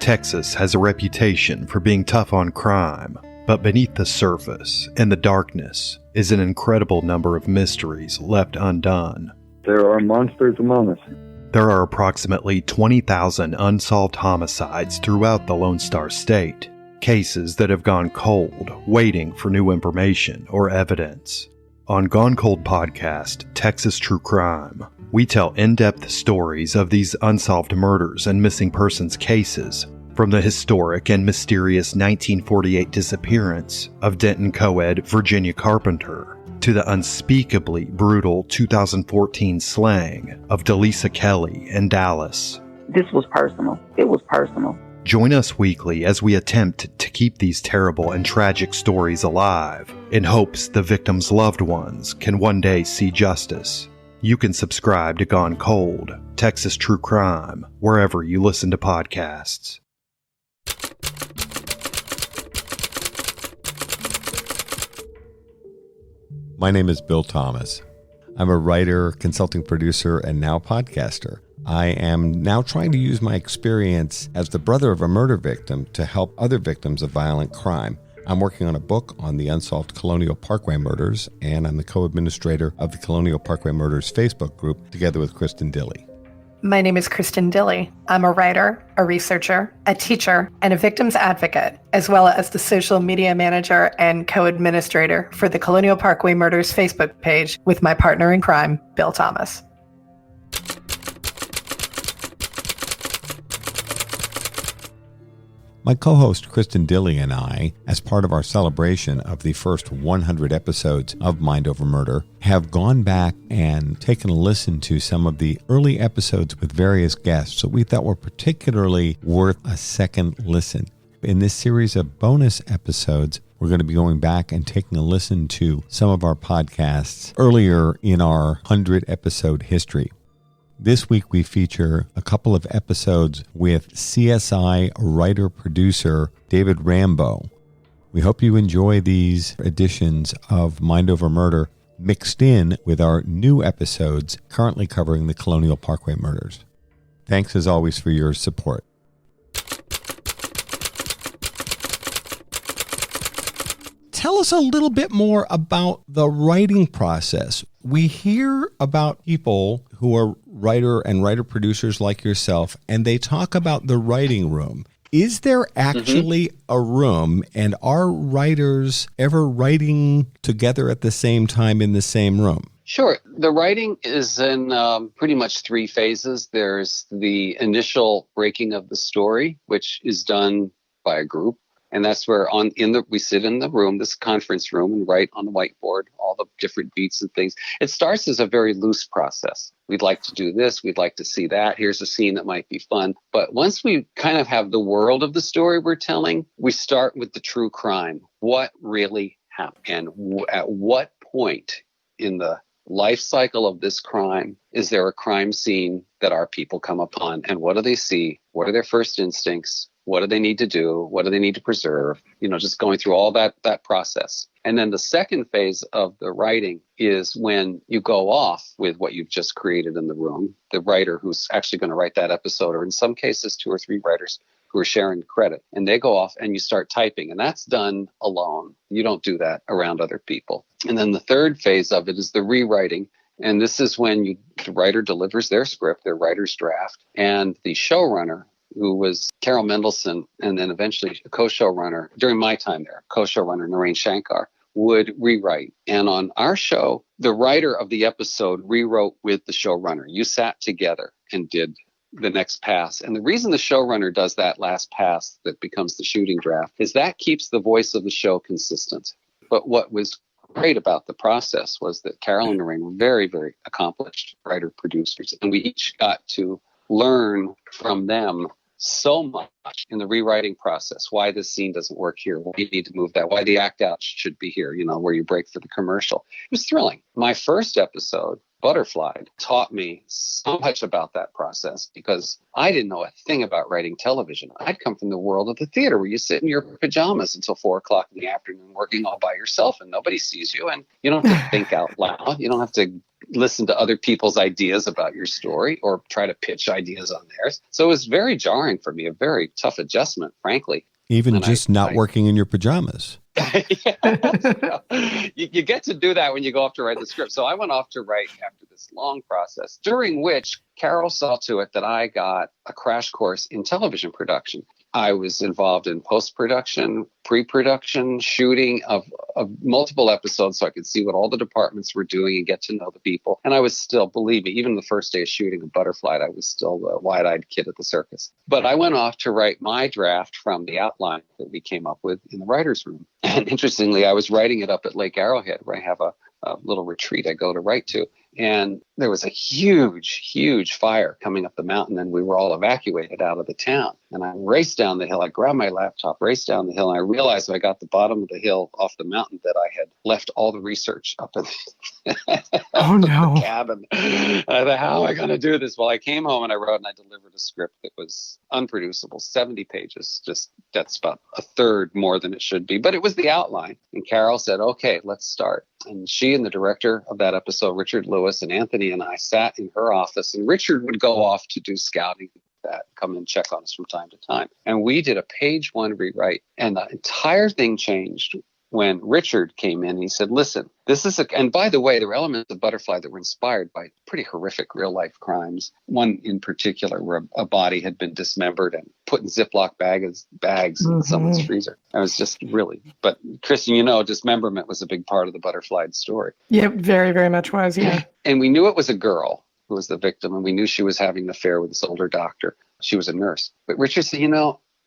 Texas has a reputation for being tough on crime, but beneath the surface, in the darkness, is an incredible number of mysteries left undone. There are monsters among us. There are approximately 20,000 unsolved homicides throughout the Lone Star State, cases that have gone cold, waiting for new information or evidence. On Gone Cold Podcast, Texas True Crime, we tell in-depth stories of these unsolved murders and missing persons cases, from the historic and mysterious 1948 disappearance of Denton co-ed Virginia Carpenter to the unspeakably brutal 2014 slaying of Delisa Kelly in Dallas. This was personal. It was personal. Join us weekly as we attempt to keep these terrible and tragic stories alive in hopes the victims' loved ones can one day see justice. You can subscribe to Gone Cold, Texas True Crime, wherever you listen to podcasts. My name is Bill Thomas. I'm a writer, consulting producer, and now podcaster. I am now trying to use my experience as the brother of a murder victim to help other victims of violent crime. I'm working on a book on the unsolved Colonial Parkway murders, and I'm the co-administrator of the Colonial Parkway Murders Facebook group together with Kristin Dilley. My name is Kristin Dilley. I'm a writer, a researcher, a teacher, and a victims advocate, as well as the social media manager and co-administrator for the Colonial Parkway Murders Facebook page with my partner in crime, Bill Thomas. My co-host Kristin Dilley and I, as part of our celebration of the first 100 episodes of Mind Over Murder, have gone back and taken a listen to some of the early episodes with various guests that we thought were particularly worth a second listen. In this series of bonus episodes, we're going to be going back and taking a listen to some of our podcasts earlier in our 100-episode history. This week we feature a couple of episodes with CSI writer-producer David Rambo. We hope you enjoy these editions of Mind Over Murder mixed in with our new episodes currently covering the Colonial Parkway murders. Thanks as always for your support. Tell us a little bit more about the writing process. We hear about people who are writer and writer-producers like yourself, and they talk about the writing room. Is there actually a room, and are writers ever writing together at the same time in the same room? Sure. The writing is in pretty much three phases. There's the initial breaking of the story, which is done by a group. And that's where we sit in the room, this conference room, and write on the whiteboard all the different beats and things. It starts as a very loose process. We'd like to do this. We'd like to see that. Here's a scene that might be fun. But once we kind of have the world of the story we're telling, we start with the true crime. What really happened? And at what point in the life cycle of this crime is there a crime scene that our people come upon? And what do they see? What are their first instincts? What do they need to do? What do they need to preserve? Just going through all that process. And then the second phase of the writing is when you go off with what you've just created in the room, the writer who's actually going to write that episode, or in some cases, 2 or 3 writers who are sharing the credit. And they go off and you start typing, and that's done alone. You don't do that around other people. And then the third phase of it is the rewriting. And this is when the writer delivers their script, their writer's draft, and the showrunner, who was Carol Mendelsohn, and then eventually a co-showrunner during my time there, co-showrunner Narain Shankar, would rewrite. And on our show, the writer of the episode rewrote with the showrunner. You sat together and did the next pass. And the reason the showrunner does that last pass that becomes the shooting draft is that keeps the voice of the show consistent. But what was great about the process was that Carol and Narain were very, very accomplished writer-producers. And we each got to learn from them so much in the rewriting process, why this scene doesn't work here, why you need to move that, why the act out should be here, where you break for the commercial. It was thrilling. My first episode Butterfly taught me so much about that process, because I didn't know a thing about writing television. I'd come from the world of the theater where you sit in your pajamas until 4:00 in the afternoon working all by yourself and nobody sees you, and you don't have to think out loud. You don't have to listen to other people's ideas about your story or try to pitch ideas on theirs. So it was very jarring for me, a very tough adjustment, frankly. Even just not working in your pajamas. You get to do that when you go off to write the script. So I went off to write after this long process, during which Carol saw to it that I got a crash course in television production. I was involved in post-production, pre-production, shooting of multiple episodes so I could see what all the departments were doing and get to know the people. And I was still, believe me, even the first day of shooting of Butterfly, I was still the wide-eyed kid at the circus. But I went off to write my draft from the outline that we came up with in the writer's room. And interestingly, I was writing it up at Lake Arrowhead, where I have a little retreat I go to write to. And there was a huge fire coming up the mountain, and we were all evacuated out of the town. And I raced down the hill. I grabbed my laptop, raced down the hill, and I realized when I got the bottom of the hill off the mountain that I had left all the research up in the cabin. I thought, how am I going to do this? Well, I came home and I wrote and I delivered a script that was unproducible, 70 pages. Just that's about a third more than it should be. But it was the outline. And Carol said, okay, let's start. And she and the director of that episode, Richard Lewis, and Anthony and I sat in her office, and Richard would go off to do scouting, that come and check on us from time to time. And we did a page 1 rewrite, and the entire thing changed when Richard came in and he said, listen, this is and by the way, there were elements of Butterfly that were inspired by pretty horrific real life crimes. One in particular where a body had been dismembered and put in Ziploc bags in someone's freezer. I was just really, but Kristin, dismemberment was a big part of the Butterfly story. Yeah, very, very much was, yeah. And we knew it was a girl who was the victim, and we knew she was having an affair with this older doctor. She was a nurse. But Richard said,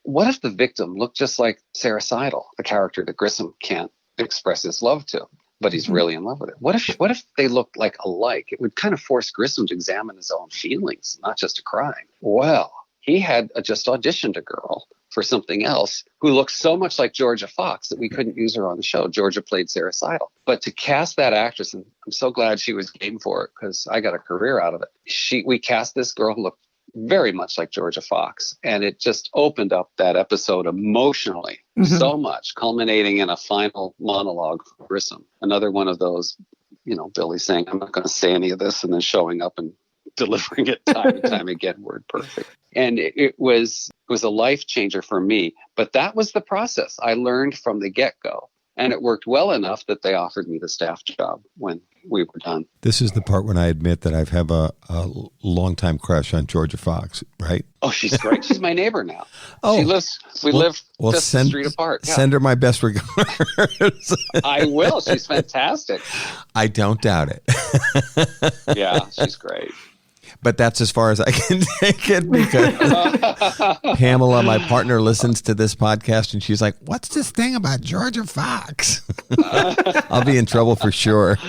what if the victim looked just like Sarah Seidel, the character that Grissom can't express his love to, but he's really in love with her? What if they looked like alike? It would kind of force Grissom to examine his own feelings, not just a crime. Well, he had just auditioned a girl for something else who looked so much like Georgia Fox that we couldn't use her on the show. Georgia played Sarah Seidel. But to cast that actress, and I'm so glad she was game for it because I got a career out of it. We cast this girl who looked very much like Georgia Fox. And it just opened up that episode emotionally so much, culminating in a final monologue for Grissom. Another one of those, Billy saying, I'm not going to say any of this, and then showing up and delivering it time and time again, word perfect. And it was a life changer for me. But that was the process I learned from the get-go. And it worked well enough that they offered me the staff job when we were done. This is the part when I admit that I have a long-time crush on Georgia Fox, right? Oh, she's great. She's my neighbor now. We live just a street apart. Yeah. Send her my best regards. I will. She's fantastic. I don't doubt it. Yeah, she's great. But that's as far as I can take it, because Pamela, my partner, listens to this podcast and she's like, what's this thing about Georgia Fox? I'll be in trouble for sure.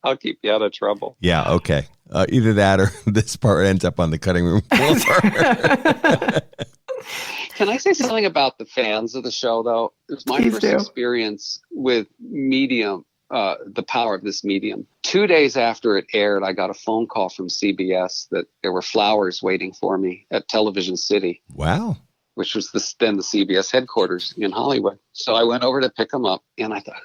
I'll keep you out of trouble. Yeah, okay. Either that or this part ends up on the cutting room floor. Can I say something about the fans of the show, though? It was my first experience with Medium. The power of this medium. 2 days after it aired, I got a phone call from CBS that there were flowers waiting for me at Television City. Wow. Which was then the CBS headquarters in Hollywood. So I went over to pick them up, and I thought,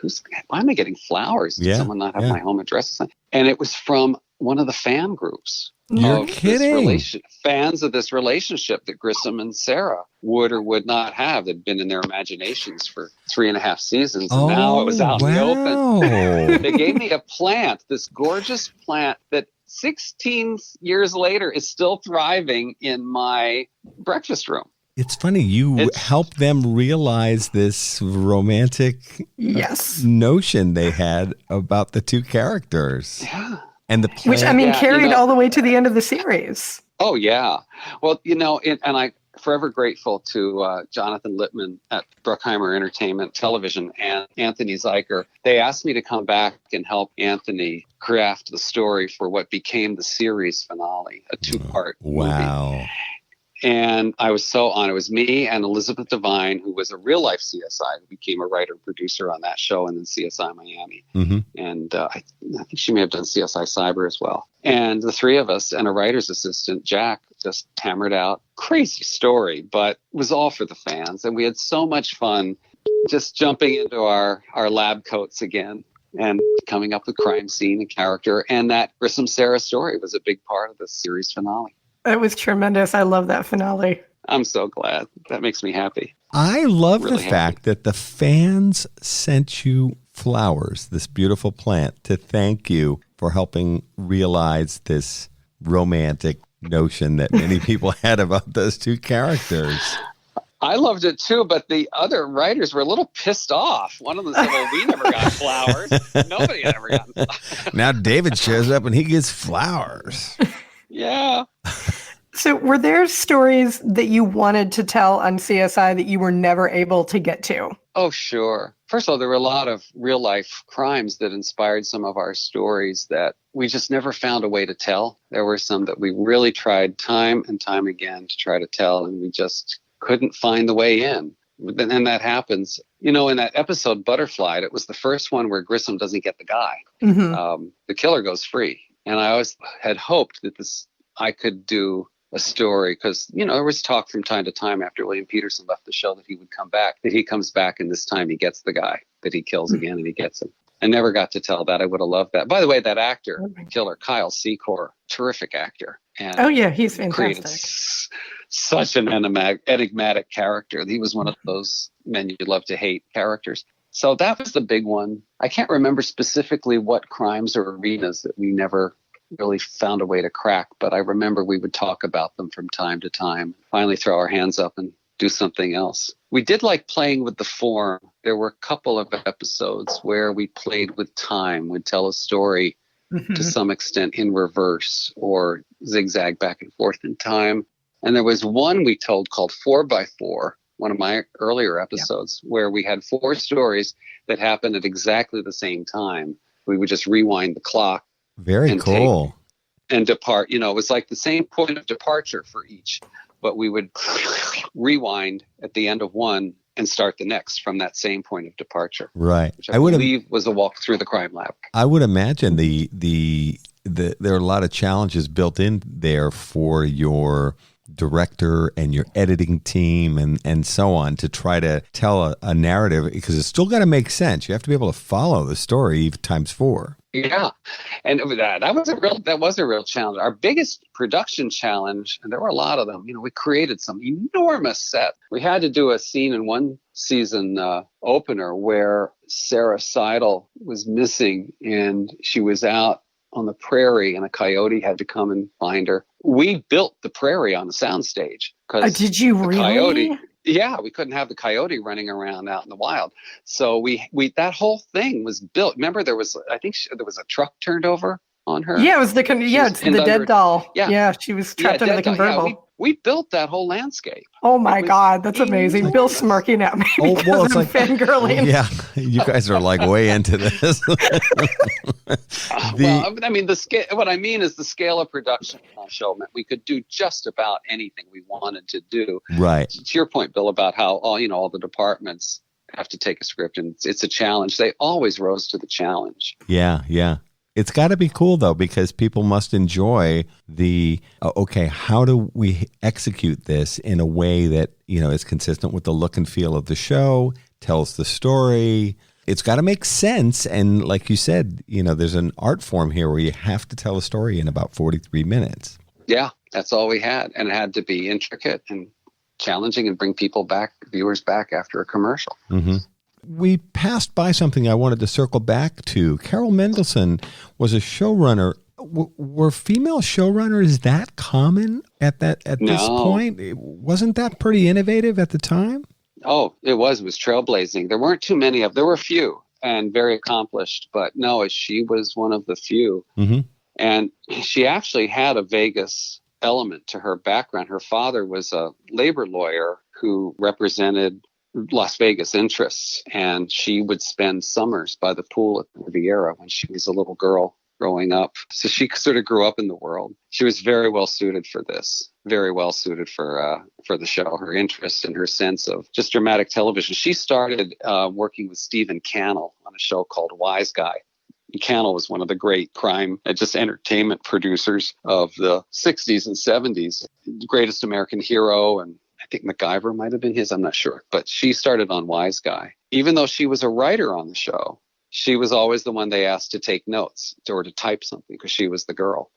why am I getting flowers? Did someone not have my home address? And it was from one of the fan groups. You're kidding. Fans of this relationship that Grissom and Sarah would or would not have. Had been in their imaginations for 3.5 seasons. And now it was out in the open. They gave me a plant, this gorgeous plant that 16 years later is still thriving in my breakfast room. It's funny. You help them realize this romantic notion they had about the two characters. Yeah. And the plan, which carried all the way to the end of the series. Oh yeah, well and I forever grateful to Jonathan Littman at Bruckheimer Entertainment Television and Anthony Zeiker. They asked me to come back and help Anthony craft the story for what became the series finale, a 2-part movie. And I was so honored. It was me and Elizabeth Devine, who was a real life CSI, who became a writer and producer on that show and then CSI Miami. Mm-hmm. And I think she may have done CSI Cyber as well. And the three of us and a writer's assistant, Jack, just hammered out crazy story, but it was all for the fans. And we had so much fun just jumping into our lab coats again and coming up with crime scene and character. And that Grissom Sarah story was a big part of the series finale. It was tremendous. I love that finale. I'm so glad. That makes me happy. I love Really the fact that the fans sent you flowers, this beautiful plant, to thank you for helping realize this romantic notion that many people had about those two characters. I loved it too, but the other writers were a little pissed off. One of them said, well, we never got flowers. Nobody had ever gotten flowers. Now David shows up and he gets flowers. Yeah. So were there stories that you wanted to tell on CSI that you were never able to get to? Oh, sure. First of all, there were a lot of real life crimes that inspired some of our stories that we just never found a way to tell. There were some that we really tried time and time again to try to tell, and we just couldn't find the way in. And that happens. You know, in that episode, Butterfly, it was the first one where Grissom doesn't get the guy. Mm-hmm. The killer goes free. And I always had hoped that I could do a story because, you know, there was talk from time to time after William Peterson left the show that he would come back, that he comes back and this time he gets the guy that he kills again and he gets him. I never got to tell that. I would have loved that. By the way, that actor, killer, Kyle Secor, terrific actor. And oh, yeah, he's fantastic. Created such an enigmatic character. He was one of those men you love to hate characters. So that was the big one. I can't remember specifically what crimes or arenas that we never really found a way to crack, but I remember we would talk about them from time to time, finally throw our hands up and do something else. We did like playing with the form. There were a couple of episodes where we played with time, would tell a story to some extent in reverse or zigzag back and forth in time. And there was one we told called 4x4, one of my earlier episodes, where we had 4 stories that happened at exactly the same time. We would just rewind the clock. Very cool. And depart. You know, it was like the same point of departure for each, but we would rewind at the end of one and start the next from that same point of departure. Right. Which I believe was a walk through the crime lab. I would imagine there are a lot of challenges built in there for your director and your editing team and so on to try to tell a narrative, because it's still got to make sense. You have to be able to follow the story times 4. Yeah, and that was a real challenge. Our biggest production challenge, and there were a lot of them. You know, we created some enormous set. We had to do a scene in one season opener where Sarah Seidel was missing, and she was out on the prairie, and a coyote had to come and find her. We built the prairie on the soundstage because did you really? Coyote. Yeah, we couldn't have the coyote running around out in the wild. So we that whole thing was built. Remember, there was there was a truck turned over on her. Yeah, it was it's the dead doll. Yeah, she was trapped under the convertible. Yeah, we built that whole landscape. Oh my God, that's amazing. Bill's smirking at me because I'm fangirling. Yeah, you guys are like way into this. Well, I mean, what I mean is the scale of production on the show meant we could do just about anything we wanted to do. Right. To your point, Bill, about how all the departments have to take a script and it's a challenge. They always rose to the challenge. Yeah, yeah. It's got to be cool, though, because people must enjoy how do we execute this in a way that, is consistent with the look and feel of the show, tells the story. It's got to make sense. And like you said, there's an art form here where you have to tell a story in about 43 minutes. Yeah, that's all we had. And it had to be intricate and challenging and bring viewers back after a commercial. Mm-hmm. We passed by something I wanted to circle back to. Carol Mendelsohn was a showrunner. Were female showrunners that common at this point? Wasn't that pretty innovative at the time? Oh, it was. It was trailblazing. There weren't too many of them. There were a few and very accomplished, but no, she was one of the few. Mm-hmm. And she actually had a Vegas element to her background. Her father was a labor lawyer who represented Las Vegas interests, and she would spend summers by the pool at the Riviera when she was a little girl growing up. So she sort of grew up in the world. She was very well suited for this, very well suited for the show, her interest and her sense of just dramatic television. She started working with Stephen Cannell on a show called Wise Guy. Cannell was one of the great crime, just entertainment producers of the 60s and 70s. Greatest American Hero, and I think MacGyver might have been his, I'm not sure. But she started on Wise Guy. Even though she was a writer on the show, she was always the one they asked to take notes or to type something because she was the girl.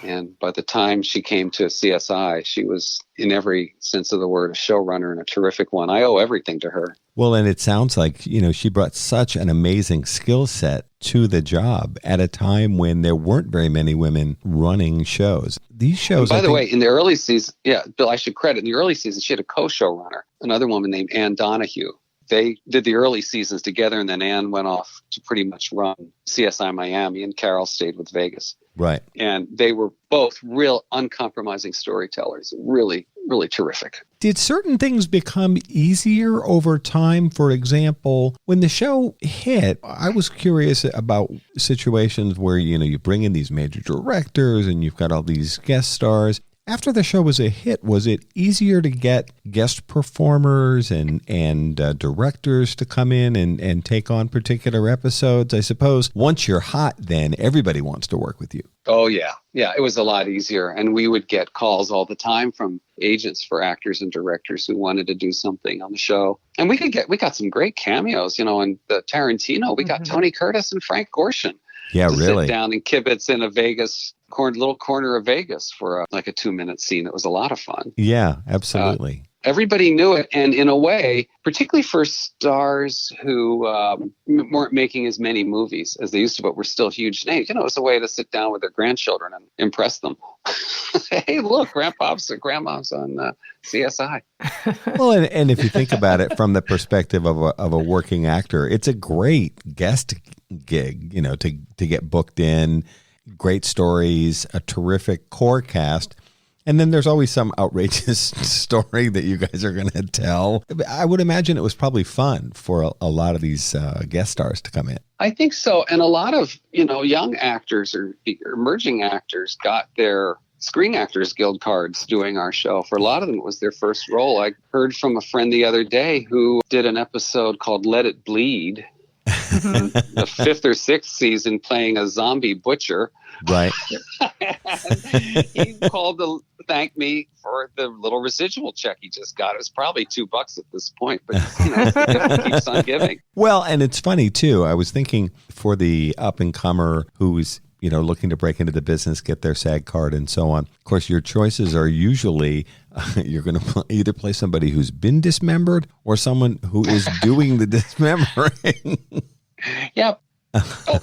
And by the time she came to CSI, she was, in every sense of the word, a showrunner and a terrific one. I owe everything to her. Well, and it sounds like, she brought such an amazing skill set to the job at a time when there weren't very many women running shows. These shows, and by the way, in the early season, Bill, I should credit, in the early season, she had a co-showrunner, another woman named Ann Donahue. They did the early seasons together, and then Ann went off to pretty much run CSI Miami, and Carol stayed with Vegas. Right. And they were both real uncompromising storytellers, really, really terrific. Did certain things become easier over time? For example, when the show hit, I was curious about situations where, you bring in these major directors and you've got all these guest stars. After the show was a hit, was it easier to get guest performers and directors to come in and take on particular episodes? I suppose once you're hot, then everybody wants to work with you. Oh, yeah. Yeah, it was a lot easier. And we would get calls all the time from agents for actors and directors who wanted to do something on the show. And we got some great cameos, in the Tarantino. We got Tony Curtis and Frank Gorshin. Yeah, really. Sit down and kibitz in a little corner of Vegas for a 2-minute scene. It was a lot of fun. Yeah, absolutely. Everybody knew it. And in a way, particularly for stars who weren't making as many movies as they used to, but were still huge names, it was a way to sit down with their grandchildren and impress them. Hey, look, grandma's on CSI. Well, and if you think about it from the perspective of a working actor, it's a great guest gig, to get booked in, great stories, a terrific core cast. And then there's always some outrageous story that you guys are going to tell. I would imagine it was probably fun for a lot of these guest stars to come in. I think so. And a lot of, young actors or emerging actors got their Screen Actors Guild cards doing our show. For a lot of them, it was their first role. I heard from a friend the other day who did an episode called Let It Bleed in the 5th or 6th season, playing a zombie butcher. Right. He called to thank me for the little residual check he just got. It was probably $2 at this point, but it keeps on giving. Well, and it's funny too. I was thinking for the up and comer who's looking to break into the business, get their SAG card and so on. Of course, your choices are usually you're going to either play somebody who's been dismembered or someone who is doing the dismembering. Yep.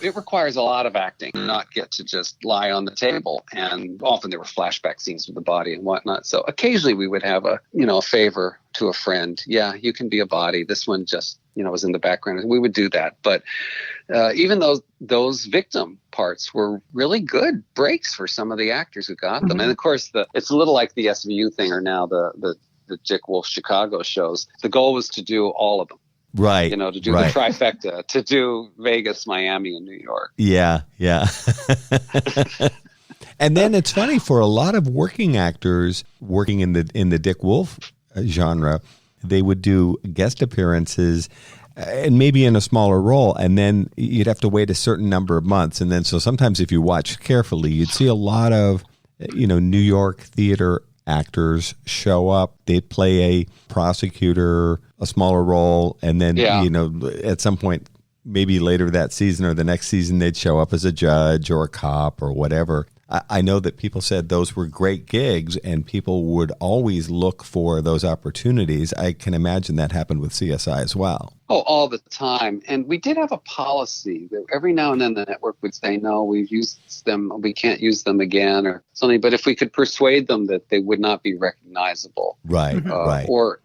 It requires a lot of acting, not get to just lie on the table. And often there were flashback scenes with the body and whatnot. So occasionally we would have a favor to a friend. Yeah, you can be a body. This one just, was in the background. We would do that. But even though those victim parts were really good breaks for some of the actors who got them. Mm-hmm. And of course, it's a little like the SVU thing, or now the Dick Wolf Chicago shows. The goal was to do all of them. Right. To do the trifecta, to do Vegas, Miami, and New York. Yeah. And then it's funny, for a lot of working actors working in the Dick Wolf genre, they would do guest appearances and maybe in a smaller role, and then you'd have to wait a certain number of months. And then so sometimes if you watch carefully, you'd see a lot of, New York theater actors show up. They'd play a prosecutor, a smaller role, and then at some point, maybe later that season or the next season, they'd show up as a judge or a cop or whatever. I know that people said those were great gigs and people would always look for those opportunities. I can imagine that happened with CSI as well. Oh, all the time. And we did have a policy that every now and then the network would say, no, we've used them, we can't use them again or something. But if we could persuade them that they would not be recognizable. Right.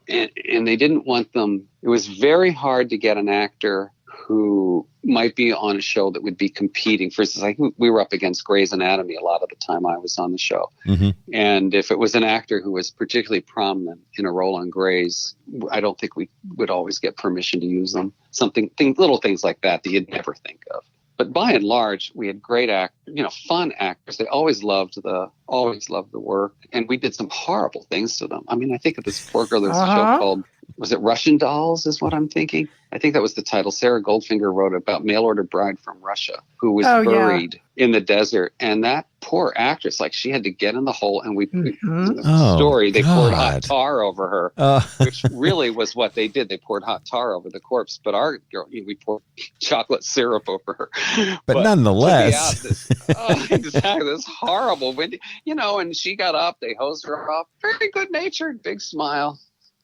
And they didn't want them. It was very hard to get an actor who might be on a show that would be competing. For instance, we were up against Grey's Anatomy a lot of the time I was on the show. Mm-hmm. And if it was an actor who was particularly prominent in a role on Grey's, I don't think we would always get permission to use them. Little things like that you'd never think of. But by and large, we had great fun actors. They always loved the work. And we did some horrible things to them. I mean, I think of this poor girl, there's a show called, was it Russian Dolls is what I'm thinking? I think that was the title. Sarah Goldfinger wrote about mail order bride from Russia who was buried in the desert. And that poor actress, like she had to get in the hole, and they poured hot tar over her, which really was what they did. They poured hot tar over the corpse. But our girl, we poured chocolate syrup over her. But nonetheless. Exactly. This horrible wind, and she got up, they hosed her off. Very good natured, big smile.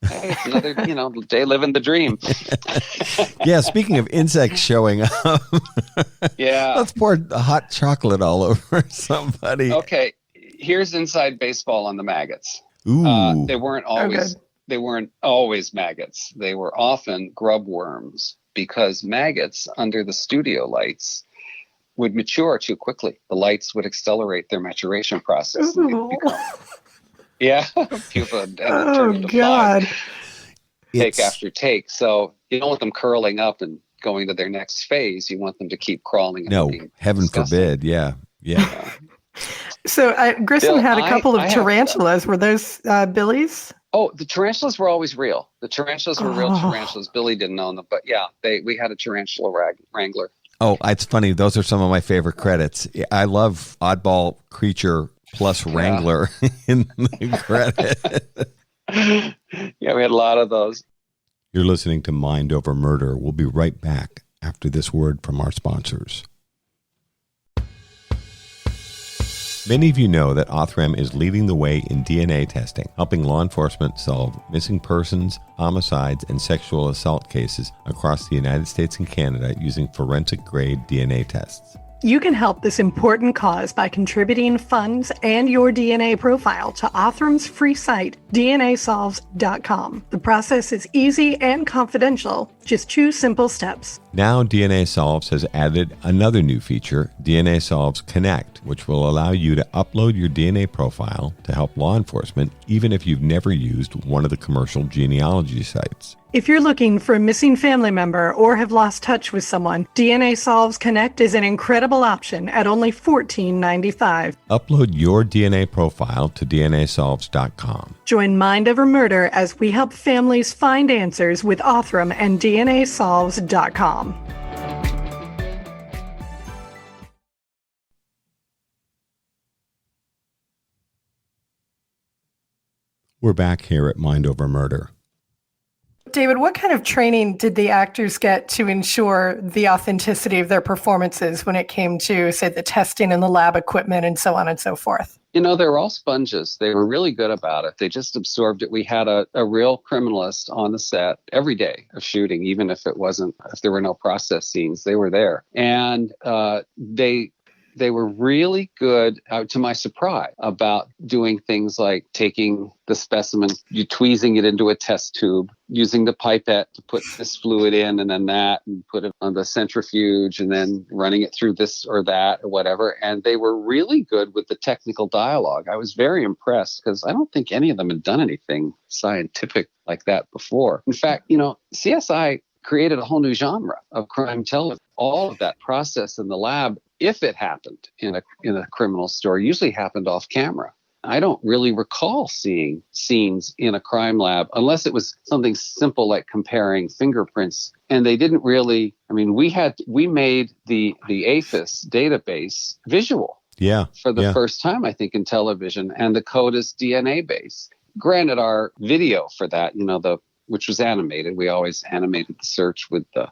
Hey, it's another, day living the dream. Yeah, speaking of insects showing up. Yeah. Let's pour hot chocolate all over somebody. Okay, here's inside baseball on the maggots. Ooh. They weren't always maggots. They were often grub worms, because maggots under the studio lights would mature too quickly. The lights would accelerate their maturation process. Yeah, pupa, and then turn into flies, take after take. So you don't want them curling up and going to their next phase. You want them to keep crawling. No, heaven forbid. Yeah. So Grissom had a couple of tarantulas. Were those Billy's? Oh, the tarantulas were always real. The tarantulas were real tarantulas. Billy didn't own them, but yeah, we had a tarantula wrangler. Oh, it's funny. Those are some of my favorite credits. I love oddball creature plus wrangler in the credit. Yeah, we had a lot of those. You're listening to Mind Over Murder. We'll be right back after this word from our sponsors. Many of you know that Othram is leading the way in DNA testing, helping law enforcement solve missing persons, homicides, and sexual assault cases across the United States and Canada using forensic-grade DNA tests. You can help this important cause by contributing funds and your DNA profile to Othram's free site, DNAsolves.com. The process is easy and confidential. Just 2 simple steps. Now DNA Solves has added another new feature, DNA Solves Connect, which will allow you to upload your DNA profile to help law enforcement, even if you've never used one of the commercial genealogy sites. If you're looking for a missing family member or have lost touch with someone, DNA Solves Connect is an incredible option at only $14.95. Upload your DNA profile to DNAsolves.com. Join Mind Over Murder as we help families find answers with Othram and DNAsolves.com. We're back here at Mind Over Murder. David, what kind of training did the actors get to ensure the authenticity of their performances when it came to, say, the testing and the lab equipment and so on and so forth? They were all sponges. They were really good about it. They just absorbed it. We had a real criminalist on the set every day of shooting, even if there were no process scenes, they were there. And they were really good, to my surprise, about doing things like taking the specimen, you tweezing it into a test tube, using the pipette to put this fluid in and then that, and put it on the centrifuge, and then running it through this or that or whatever. And they were really good with the technical dialogue. I was very impressed because I don't think any of them had done anything scientific like that before. In fact, CSI created a whole new genre of crime television. All of that process in the lab, if it happened in a criminal story, usually happened off camera. I don't really recall seeing scenes in a crime lab unless it was something simple like comparing fingerprints. And they didn't really, we made the APHIS database visual. Yeah. For the first time, I think, in television, and the code is DNA based. Granted, our video for that, which was animated, we always animated the search with the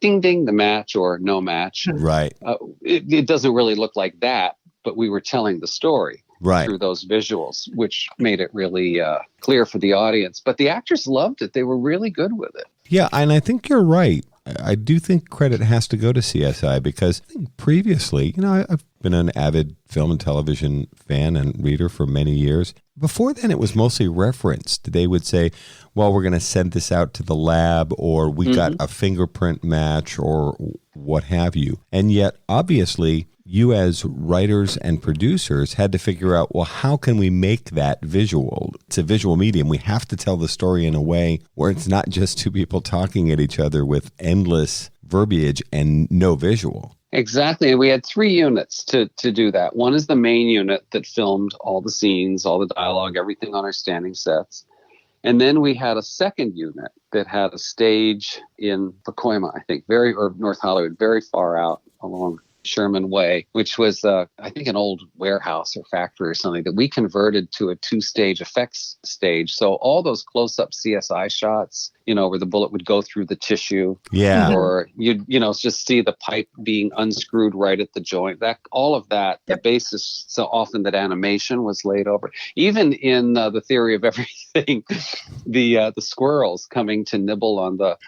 ding ding, the match or no match. Right. It doesn't really look like that, but we were telling the story through those visuals, which made it really clear for the audience. But the actors loved it. They were really good with it. Yeah, and I think you're right. I do think credit has to go to CSI because I think previously, I've been an avid film and television fan and reader for many years. Before then, it was mostly referenced. They would say, well, we're going to send this out to the lab, or we got a fingerprint match, or what have you. And yet, obviously, you as writers and producers had to figure out, well, how can we make that visual? It's a visual medium. We have to tell the story in a way where it's not just two people talking at each other with endless verbiage and no visual. Exactly. And we had 3 units to do that. One is the main unit that filmed all the scenes, all the dialogue, everything on our standing sets. And then we had a second unit that had a stage in Pacoima, I think, or North Hollywood, very far out along Sherman Way, which was, I think, an old warehouse or factory or something that we converted to a 2-stage effects stage. So all those close-up CSI shots, where the bullet would go through the tissue, or you'd, just see the pipe being unscrewed right at the joint. All of that, the basis so often that animation was laid over. Even in The Theory of Everything, the squirrels coming to nibble on the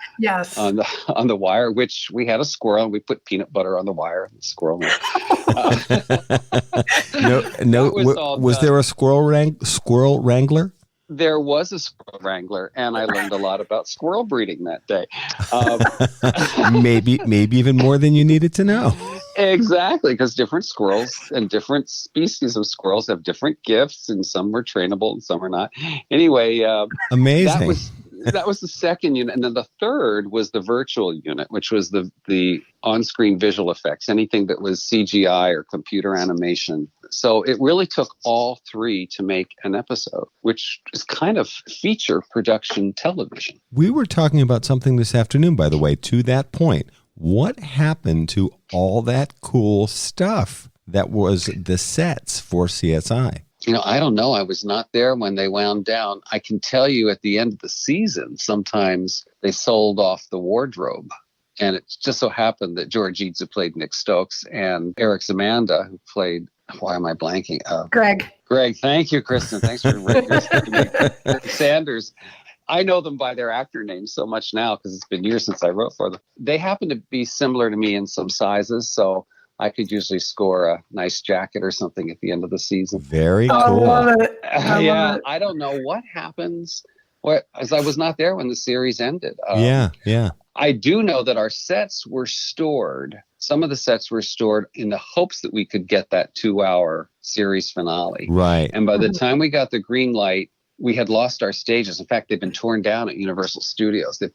on the wire, which we had a squirrel and we put peanut butter on the wire. And the squirrel. Was there a squirrel wrangler? There was a squirrel wrangler, and I learned a lot about squirrel breeding that day. Maybe even more than you needed to know. Exactly, because different squirrels and different species of squirrels have different gifts, and some were trainable and some are not. Anyway, amazing. That was the second unit. And then the third was the virtual unit, which was the on-screen visual effects, anything that was CGI or computer animation. So it really took all 3 to make an episode, which is kind of feature production television. We were talking about something this afternoon, by the way, to that point. What happened to all that cool stuff that was the sets for CSI? I don't know. I was not there when they wound down. I can tell you at the end of the season, sometimes they sold off the wardrobe. And it just so happened that George Eads, who played Nick Stokes, and Eric Zamanda, who played, why am I blanking? Greg. Thank you, Kristin. Thanks for me. Sanders. I know them by their actor names so much now because it's been years since I wrote for them. They happen to be similar to me in some sizes, so I could usually score a nice jacket or something at the end of the season. Very cool. I love it. I don't know what happens. As I was not there when the series ended. Yeah. I do know that our sets were stored. Some of the sets were stored in the hopes that we could get that 2-hour series finale. Right. And by the time we got the green light, we had lost our stages. In fact, they've been torn down at Universal Studios. They're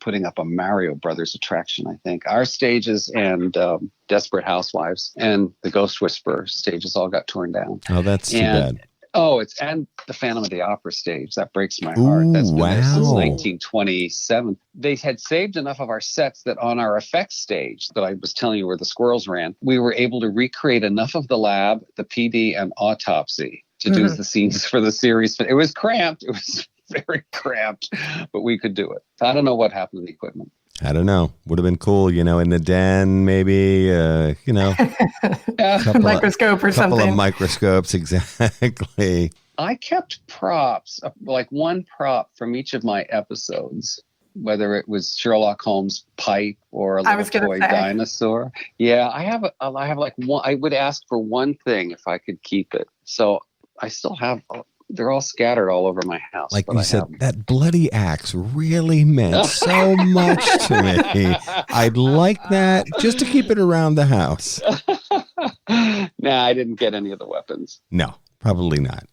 putting up a Mario Brothers attraction, I think. Our stages and Desperate Housewives and the Ghost Whisperer stages all got torn down. Oh, that's too bad. And the Phantom of the Opera stage. That breaks my heart. That's been there since 1927. They had saved enough of our sets that on our effects stage that I was telling you where the squirrels ran, we were able to recreate enough of the lab, the PD, and autopsy to do the scenes for the series. It was cramped. It was very cramped, but we could do it. I don't know what happened to the equipment. I don't know. Would have been cool, in the den, maybe, microscope or something. Couple of microscopes, exactly. I kept props, like one prop from each of my episodes, whether it was Sherlock Holmes' pipe or a little toy dinosaur. Yeah, I have like one. I would ask for one thing if I could keep it. So I still have. They're all scattered all over my house. Like you said, that bloody axe really meant so much to me. I'd like that just to keep it around the house. Nah, I didn't get any of the weapons. No, probably not.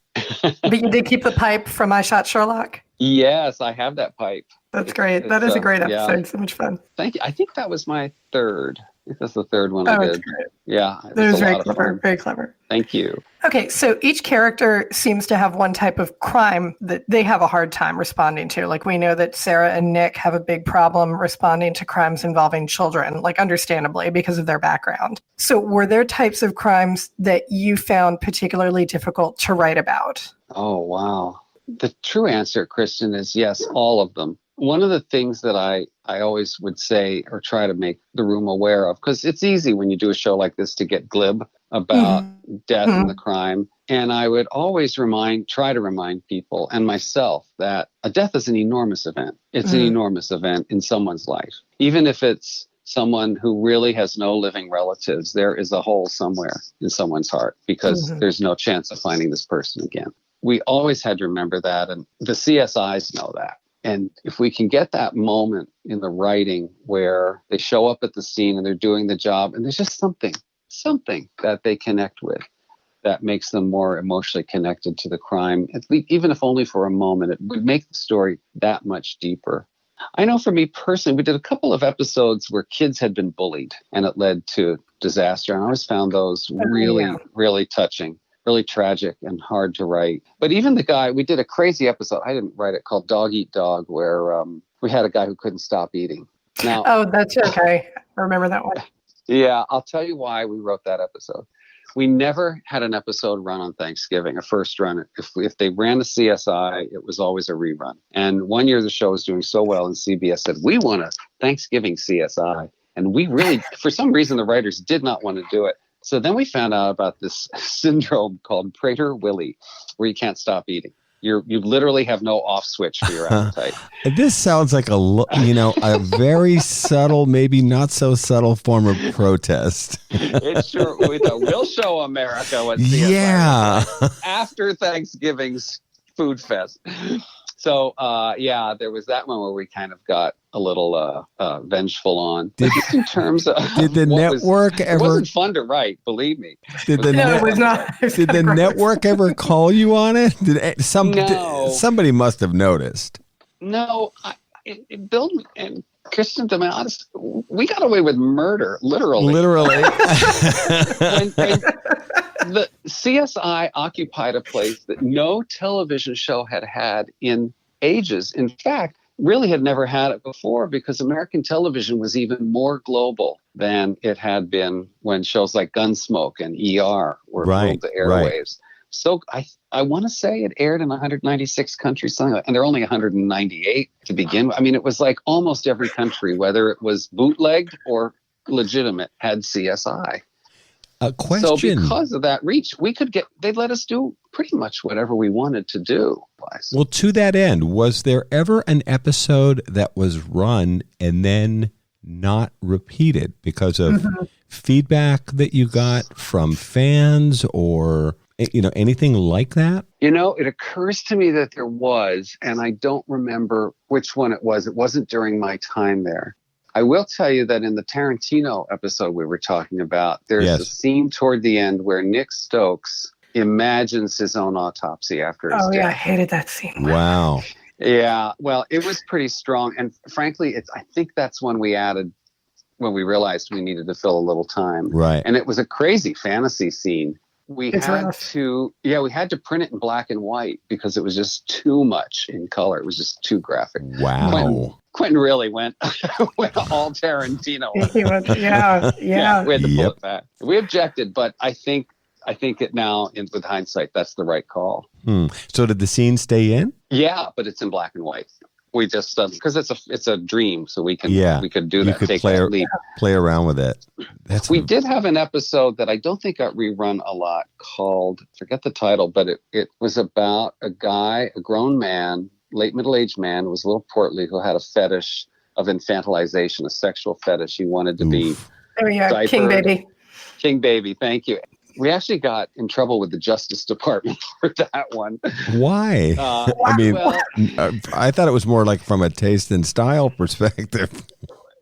But you did keep the pipe from I Shot Sherlock? Yes, I have that pipe. That's great. That is a great episode. Yeah. So much fun. Thank you. I think that was my third. I think that's the third one I did. Great. Yeah. It was very clever. Very clever. Thank you. Okay, so each character seems to have one type of crime that they have a hard time responding to. Like we know that Sarah and Nick have a big problem responding to crimes involving children, like understandably because of their background. So were there types of crimes that you found particularly difficult to write about? Oh, wow. The true answer, Kristin, is yes, all of them. One of the things that I always would say or try to make the room aware of, because it's easy when you do a show like this to get glib about death and the crime. And I would always try to remind people and myself that a death is an enormous event. It's an enormous event in someone's life. Even if it's someone who really has no living relatives, there is a hole somewhere in someone's heart because there's no chance of finding this person again. We always had to remember that, and the CSIs know that. And if we can get that moment in the writing where they show up at the scene and they're doing the job and there's just something that they connect with that makes them more emotionally connected to the crime, at least, even if only for a moment, it would make the story that much deeper. I know for me personally, we did a couple of episodes where kids had been bullied and it led to disaster. And I always found those really, really touching, really tragic and hard to write. But even we did a crazy episode. I didn't write it, called Dog Eat Dog, where we had a guy who couldn't stop eating. Now, oh, that's okay. I remember that one. Yeah, I'll tell you why we wrote that episode. We never had an episode run on Thanksgiving, a first run. If they ran a CSI, it was always a rerun. And one year the show was doing so well, and CBS said, we want a Thanksgiving CSI. And we really, for some reason, the writers did not want to do it. So then we found out about this syndrome called Prader-Willi, where you can't stop eating. You literally have no off switch for your appetite. This sounds like a very subtle, maybe not so subtle form of protest. It's sure. We'll show America what CSI is like after Thanksgiving's food fest. So, there was that one where we kind of got a little vengeful on. Just in terms of did the network ever? It wasn't fun to write, believe me. It was not. Did the network ever call you on it? Somebody must have noticed. No, Bill and Kristin, to be honest, we got away with murder, literally. The CSI occupied a place that no television show had in ages. In fact, really had never had it before, because American television was even more global than it had been when shows like Gunsmoke and ER were pulled to airwaves. Right. So I want to say it aired in 196 countries, something like, and there are only 198 to begin with. I mean, it was like almost every country, whether it was bootlegged or legitimate, had CSI. A question. So because of that reach, they'd let us do pretty much whatever we wanted to do. Well, to that end, was there ever an episode that was run and then not repeated because of feedback that you got from fans or anything like that? It occurs to me that there was, and I don't remember which one it was. It wasn't during my time there. I will tell you that in the Tarantino episode we were talking about, there's a scene toward the end where Nick Stokes imagines his own autopsy after his death. Oh, yeah, I hated that scene. Wow. Yeah, well, it was pretty strong. And frankly, I think that's when we added, when we realized we needed to fill a little time. Right. And it was a crazy fantasy scene. We had to print it in black and white because it was just too much in color. It was just too graphic. Wow. Quinn really went all Tarantino. He went, yeah. We had to pull it back. We objected, but I think it now, with hindsight, that's the right call. So did the scene stay in? Yeah, but it's in black and white. We just because it's a dream, so we could do that. You could play around with it. We did have an episode that I don't think got rerun a lot called, forget the title, but it was about a grown man, late middle-aged man, who was a little portly, who had a fetish of infantilization, a sexual fetish. He wanted to be there we are, King Baby. Thank you. We actually got in trouble with the Justice Department for that one. Why? I thought it was more like from a taste and style perspective.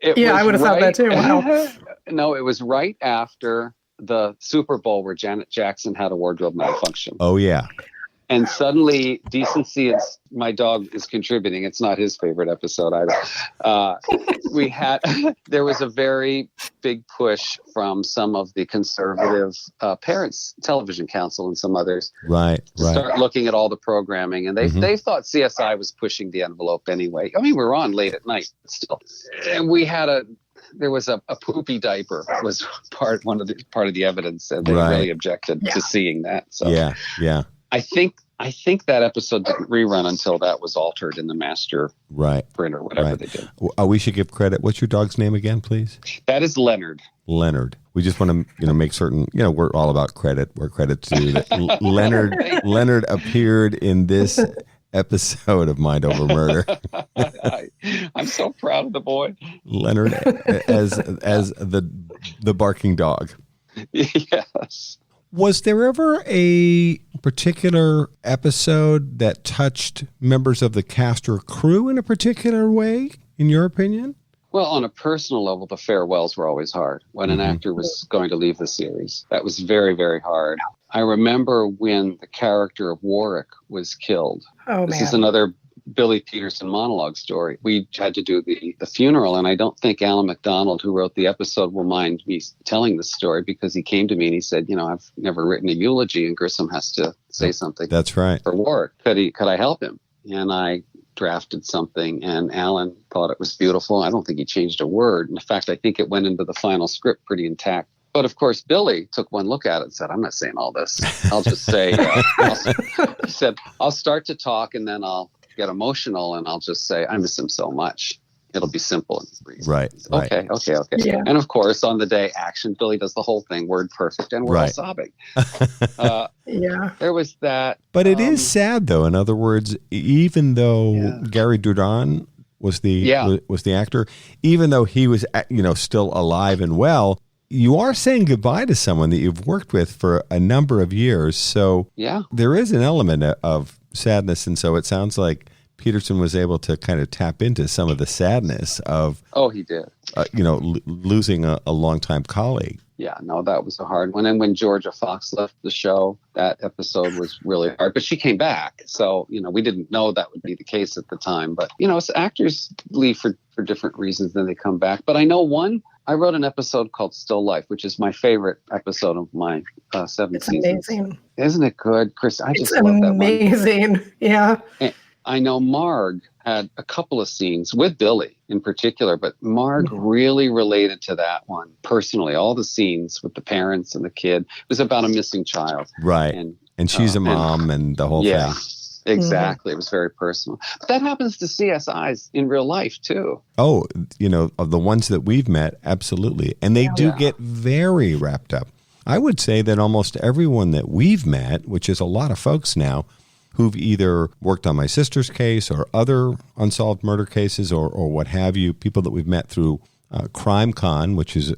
I would have thought that too. Wow. No, it was right after the Super Bowl where Janet Jackson had a wardrobe malfunction. Oh, yeah. And suddenly, Decency is, my dog is contributing. It's not his favorite episode either. There was a very big push from some of the conservative Parents Television Council and some others. Right. Start looking at all the programming. And they thought CSI was pushing the envelope anyway. I mean, we were on late at night still. And there was a poopy diaper was part of the evidence. And they really objected to seeing that. So Yeah. I think that episode didn't rerun until that was altered in the master print or whatever they did. We should give credit. What's your dog's name again, please? That is Leonard. We just want to make certain, we're all about credit. Where credit's due. That Leonard appeared in this episode of Mind Over Murder. I'm so proud of the boy. Leonard as the barking dog. Yes. Was there ever a particular episode that touched members of the cast or crew in a particular way, in your opinion? Well, on a personal level, the farewells were always hard. When an actor was going to leave the series, that was very, very hard. I remember when the character of Warwick was killed. Oh, this is another Billy Peterson monologue story. We had to do the funeral, and I don't think Alan McDonald, who wrote the episode, will mind me telling this story, because he came to me and he said, I've never written a eulogy, and Grissom has to say something. That's right. For Warwick. Could I help him? And I drafted something, and Alan thought it was beautiful. I don't think he changed a word. In fact, I think it went into the final script pretty intact. But of course, Billy took one look at it and said, I'm not saying all this. I'll just say, he said, I'll start to talk and then I'll get emotional and I'll just say, I miss him so much. It'll be simple and brief. Right. Okay. Yeah. And of course, on the day action, Billy does the whole thing, word perfect, and we're all sobbing. Yeah. There was that. But it is sad, though. In other words, even though Gary Dudon was the actor, even though he was, still alive and well, you are saying goodbye to someone that you've worked with for a number of years. So there is an element of sadness. And so it sounds like Peterson was able to kind of tap into some of the sadness of, he did. Losing a longtime colleague. Yeah, no, that was a hard one. And when Georgia Fox left the show, that episode was really hard. But she came back. So, we didn't know that would be the case at the time. But, actors leave for different reasons, then they come back. But I know I wrote an episode called Still Life, which is my favorite episode of my 7 seasons. It's amazing. Isn't it good, Chris? I just love that one. Amazing. Yeah. And I know Marg had a couple of scenes with Billy in particular, but Marg really related to that one personally. All the scenes with the parents and the kid. It was about a missing child. Right. And she's a mom and the whole thing. Exactly. It was very personal. But that happens to CSIs in real life, too. Oh, of the ones that we've met, absolutely. And they do get very wrapped up. I would say that almost everyone that we've met, which is a lot of folks now, who've either worked on my sister's case or other unsolved murder cases or what have you, people that we've met through Crime Con, which is,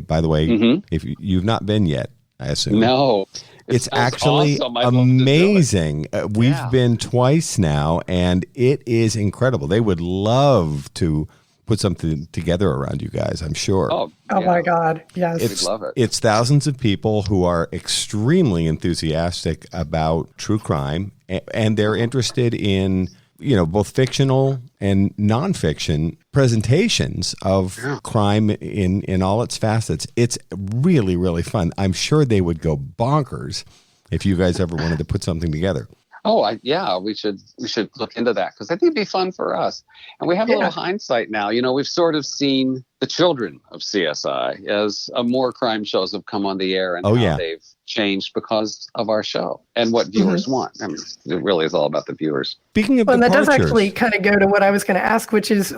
by the way, if you've not been yet, I assume. No. It's actually awesome. Amazing. We've been twice now, and it is incredible. They would love to put something together around you guys, I'm sure. Oh my God. Yes. We'd love it. It's thousands of people who are extremely enthusiastic about true crime, and they're interested in, both fictional and nonfiction presentations of crime in all its facets. It's really, really fun. I'm sure they would go bonkers if you guys ever wanted to put something together. Oh, we should look into that, because I think it'd be fun for us. And we have a little hindsight now. We've sort of seen the children of CSI as more crime shows have come on the air, and how they've changed because of our show and what viewers want. I mean, it really is all about the viewers. Speaking of and that departures, does actually kind of go to what I was going to ask, which is,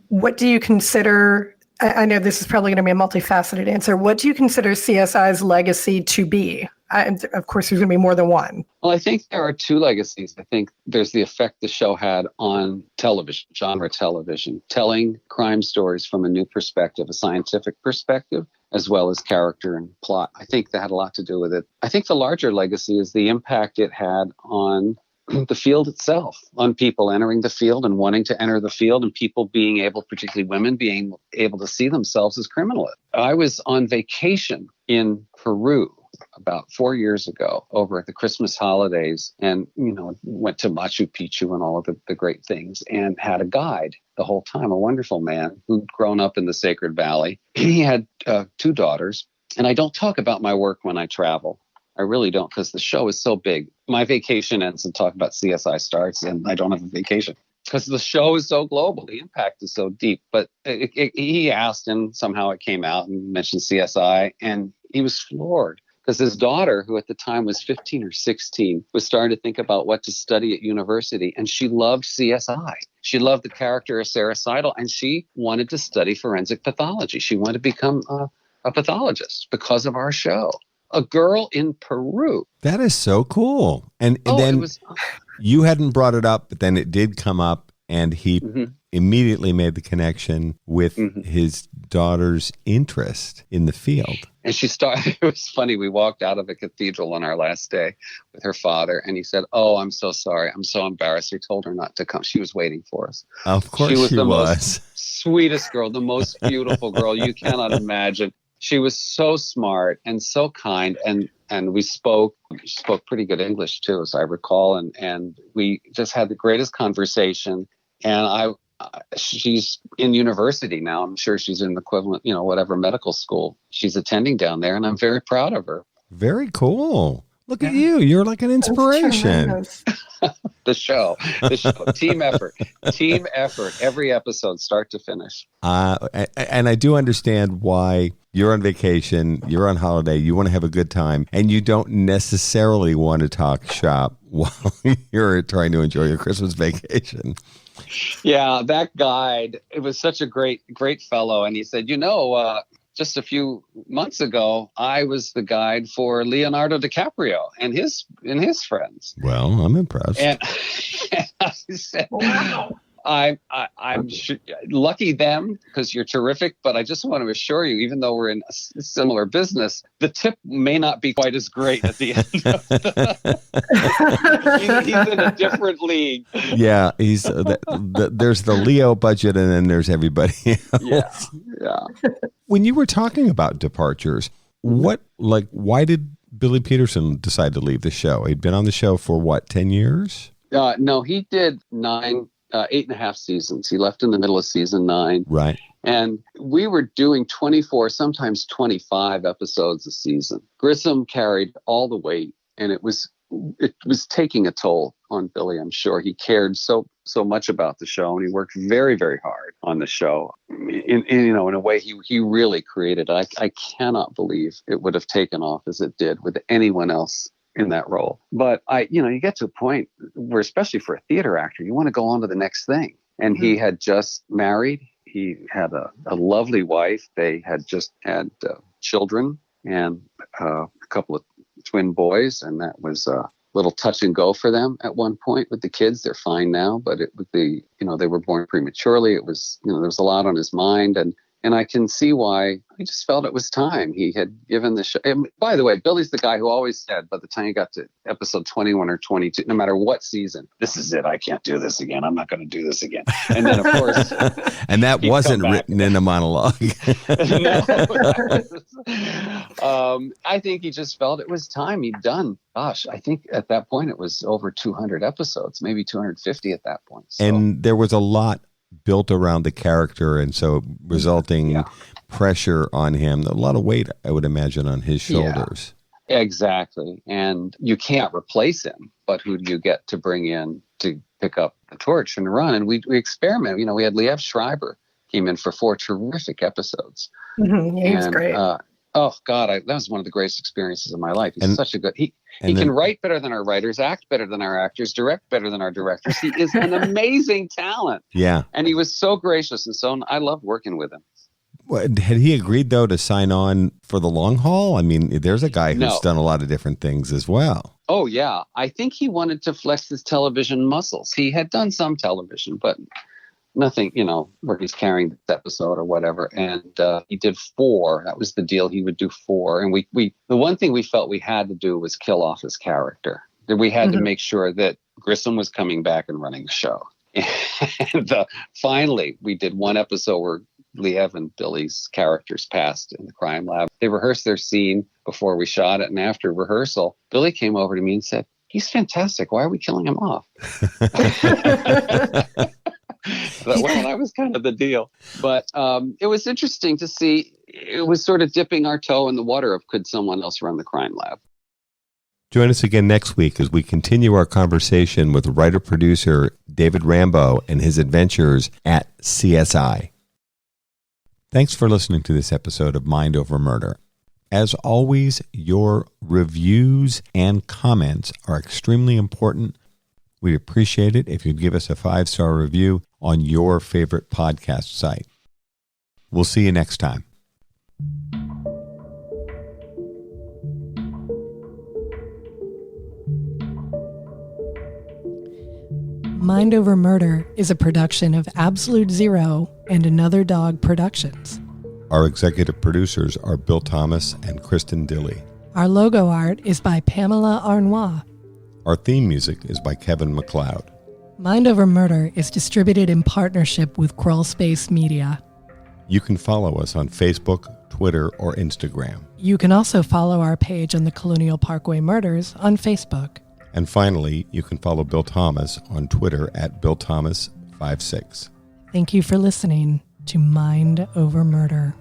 what do you consider? I know this is probably going to be a multifaceted answer. What do you consider CSI's legacy to be? Of course, there's going to be more than one. Well, I think there are two legacies. I think there's the effect the show had on television, genre television, telling crime stories from a new perspective, a scientific perspective, as well as character and plot. I think that had a lot to do with it. I think the larger legacy is the impact it had on the field itself, on people entering the field and wanting to enter the field, and people being able, particularly women, being able to see themselves as criminals. I was on vacation in Peru about 4 years ago over at the Christmas holidays, and went to Machu Picchu and all of the great things, and had a guide the whole time, a wonderful man who'd grown up in the Sacred Valley. He had 2 daughters, and I don't talk about my work when I travel. I really don't, because the show is so big. My vacation ends and talk about CSI starts, and I don't have a vacation because the show is so global. The impact is so deep. But he asked, and somehow it came out, and mentioned CSI, and he was floored. Because his daughter, who at the time was 15 or 16, was starting to think about what to study at university. And she loved CSI. She loved the character of Sarah Seidel, and she wanted to study forensic pathology. She wanted to become a pathologist because of our show. A girl in Peru. That is so cool. And then you hadn't brought it up, but then it did come up, and he immediately made the connection with his daughter's interest in the field. And she started, it was funny, we walked out of a cathedral on our last day with her father, and he said, "Oh, I'm so sorry. I'm so embarrassed." We told her not to come. She was waiting for us. Of course she was. Most sweetest girl, the most beautiful girl you cannot imagine. She was so smart and so kind, and she spoke pretty good English too, as I recall, and we just had the greatest conversation. And she's in university now. I'm sure she's in the equivalent, whatever medical school she's attending down there, and I'm very proud of her. Very cool. Look at you. You're like an inspiration. The show, team effort, every episode, start to finish. And I do understand why you're on vacation, you're on holiday, you want to have a good time, and you don't necessarily want to talk shop while you're trying to enjoy your Christmas vacation. Yeah, that guide, it was such a great fellow. And he said, just a few months ago, I was the guide for Leonardo DiCaprio and his friends. Well, I'm impressed. And I said, wow. I'm lucky them, because you're terrific, but I just want to assure you, even though we're in a similar business, the tip may not be quite as great at the end of he's in a different league. Yeah, he's there's the Leo budget, and then there's everybody else. Yeah. When you were talking about departures, why did Billy Peterson decide to leave the show? He'd been on the show for 10 years? No, he did 8.5 seasons. He left in the middle of season 9. Right. And we were doing 24, sometimes 25 episodes a season. Grissom carried all the weight, and it was taking a toll on Billy, I'm sure. He cared so much about the show, and he worked very, very hard on the show. In a way he really created. I cannot believe it would have taken off as it did with anyone else in that role. But you get to a point where, especially for a theater actor, you want to go on to the next thing. And he had just married. He had a lovely wife. They had just had children and a couple of twin boys, and that was a little touch and go for them at one point with the kids. They're fine now, but they were born prematurely. It was, there was a lot on his mind, and I can see why he just felt it was time. He had given the show. And by the way, Billy's the guy who always said, by the time he got to episode 21 or 22, no matter what season, this is it. I can't do this again. I'm not going to do this again. And then, of course. And that wasn't written in a monologue. No. I think he just felt it was time. He'd done, gosh, I think at that point it was over 200 episodes, maybe 250 at that point. So. And there was a lot built around the character, and so resulting pressure on him, a lot of weight, I would imagine, on his shoulders. Yeah, exactly. And you can't replace him, but who do you get to bring in to pick up the torch and run? And we experiment. We had Liev Schreiber came in for 4 terrific episodes. Mm-hmm. Yeah, he was great. Oh God, that was one of the greatest experiences of my life. He's such a good, he can write better than our writers, act better than our actors, direct better than our directors. He is an amazing talent. Yeah. And he was so gracious. And so I loved working with him. Well, had he agreed though to sign on for the long haul? I mean, there's a guy who's done a lot of different things as well. Oh yeah. I think he wanted to flex his television muscles. He had done some television, but nothing, where he's carrying this episode or whatever. And he did 4. That was the deal. He would do 4. And we the one thing we felt we had to do was kill off his character. That we had to make sure that Grissom was coming back and running the show. And finally, we did one episode where Liev and Billy's characters passed in the crime lab. They rehearsed their scene before we shot it. And after rehearsal, Billy came over to me and said, "He's fantastic. Why are we killing him off?" That was kind of the deal. But it was interesting to see. It was sort of dipping our toe in the water of, could someone else run the crime lab? Join us again next week as we continue our conversation with writer-producer David Rambo and his adventures at CSI. Thanks for listening to this episode of Mind Over Murder. As always, your reviews and comments are extremely important. We'd appreciate it if you'd give us a 5-star review on your favorite podcast site. We'll see you next time. Mind Over Murder is a production of Absolute Zero and Another Dog Productions. Our executive producers are Bill Thomas and Kristin Dilley. Our logo art is by Pamela Arnois. Our theme music is by Kevin MacLeod. Mind Over Murder is distributed in partnership with Crawl Space Media. You can follow us on Facebook, Twitter, or Instagram. You can also follow our page on the Colonial Parkway Murders on Facebook. And finally, you can follow Bill Thomas on Twitter at BillThomas56. Thank you for listening to Mind Over Murder.